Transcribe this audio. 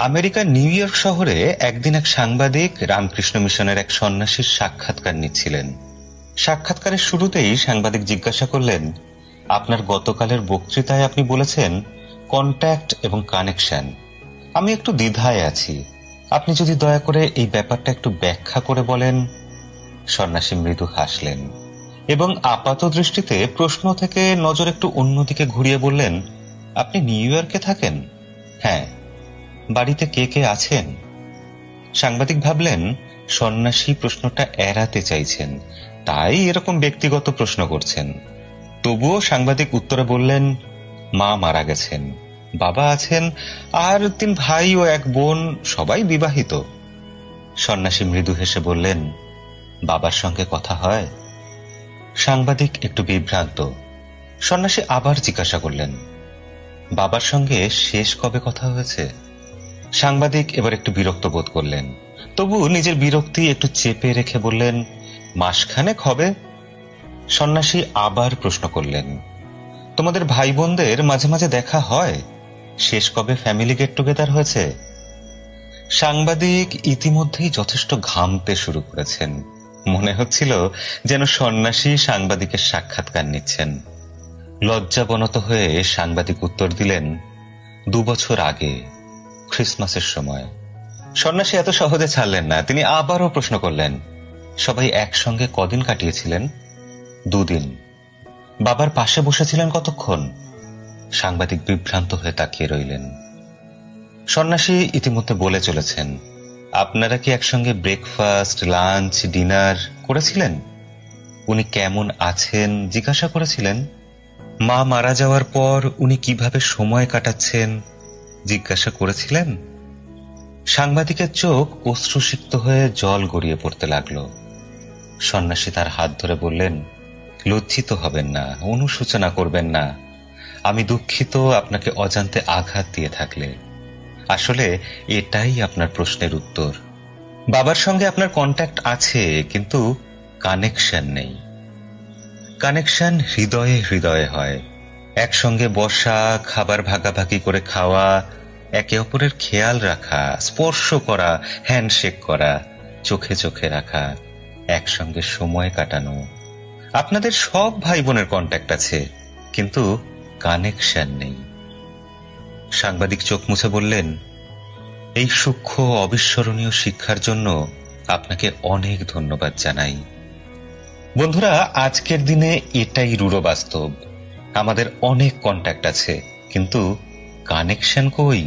আমেরিকার new York শহরে একদিন এক সাংবাদিক রামকৃষ্ণ মিশনের এক সন্ন্যাসীর সাক্ষাৎকার নিচ্ছিলেন। সাক্ষাৎকারের শুরুতেই সাংবাদিক জিজ্ঞাসা করলেন, আপনার গতকালের বক্তৃতায় আপনি বলেছেন কন্ট্যাক্ট এবং কানেকশন। আমি একটু দ্বিধায় আছি, আপনি যদি দয়া করে এই ব্যাপারটা একটু ব্যাখ্যা করে বলেন। সন্ন্যাসী মৃদু হাসলেন এবং আপাত দৃষ্টিতে প্রশ্ন থেকে নজর একটু অন্যদিকে ঘুরিয়ে বললেন, আপনি নিউ ইয়র্কে থাকেন? হ্যাঁ। বাড়িতে কে কে আছেন? সাংবাদিক ভাবলেন সন্ন্যাসী প্রশ্নটা এড়াতে চাইছেন, তাই এরকম ব্যক্তিগত প্রশ্ন করছেন। তবুও সাংবাদিক উত্তরে বললেন, মা মারা গেছেন, বাবা আছেন, আর 3 ভাই ও 1 বোন, সবাই বিবাহিত। সন্ন্যাসী মৃদু হেসে বললেন, বাবার সঙ্গে কথা হয়? সাংবাদিক একটু বিভ্রান্ত। সন্ন্যাসী আবার জিজ্ঞাসা করলেন, বাবার সঙ্গে শেষ কবে কথা হয়েছে? সাংবাদিক এবার একটু বিরক্ত বোধ করলেন, তবু নিজের বিরক্তি একটু চেপে রেখে বললেন, মাসখানেক হবে। সন্ন্যাসী আবার প্রশ্ন করলেন, তোমাদের ভাই বোনদের মাঝে মাঝে দেখা হয়? শেষ কবে ফ্যামিলি গেট টুগেদার হয়েছে? সাংবাদিক ইতিমধ্যেই যথেষ্ট ঘামতে শুরু করেছেন। মনে হচ্ছিল যেন সন্ন্যাসী সাংবাদিকের সাক্ষাৎকার নিচ্ছেন। লজ্জাবনত হয়ে সাংবাদিক উত্তর দিলেন, 2 বছর আগে, ক্রিসমাসের সময়। সন্ন্যাসী এত সহজে ছাড়লেন না, তিনি আবারও প্রশ্ন করলেন, সবাই একসঙ্গে কদিন কাটিয়েছিলেন? 2 দিন। বাবার পাশে বসেছিলেন কতক্ষণ? সাংবাদিক বিভ্রান্ত হয়ে তাকিয়ে রইলেন। সন্ন্যাসী ইতিমধ্যে বলে চলেছেন, আপনারা কি একসঙ্গে ব্রেকফাস্ট, লাঞ্চ, ডিনার করেছিলেন? উনি কেমন আছেন জিজ্ঞাসা করেছিলেন? মা মারা যাওয়ার পর উনি কিভাবে সময় কাটাচ্ছেন জিজ্ঞাসা করেছিলেন? সাংবাদিকের চোখ অশ্রুসিক্ত হয়ে জল গড়িয়ে পড়তে লাগলো। সন্ন্যাসী তার হাত ধরে বললেন, লজ্জিত হবেন না, অনুশোচনা করবেন না। আমি দুঃখিত আপনাকে অজান্তে আঘাত দিয়ে থাকলে। আসলে এটাই আপনার প্রশ্নের উত্তর। বাবার সঙ্গে আপনার কন্ট্যাক্ট আছে, কিন্তু কানেকশন নেই। কানেকশন হৃদয়ে হৃদয়ে হয়। একসঙ্গে বসা, খাবার ভাগাভাগি করে খাওয়া, একে অপরের খেয়াল রাখা, স্পর্শ করা, হ্যান্ডশেক করা, চোখে চোখে রাখা, একসঙ্গে সময় কাটানো। আপনাদের সব ভাই বোনের কন্ট্যাক্ট আছে, কিন্তু কানেকশন নেই। সাংবাদিক চোখ মুছে বললেন, এই সূক্ষ্ম অবিস্মরণীয় শিক্ষার জন্য আপনাকে অনেক ধন্যবাদ জানাই। বন্ধুরা, আজকের দিনে এটাই রূঢ় বাস্তব। আমাদের অনেক কন্ট্যাক্ট আছে, কিন্তু কানেকশন কই?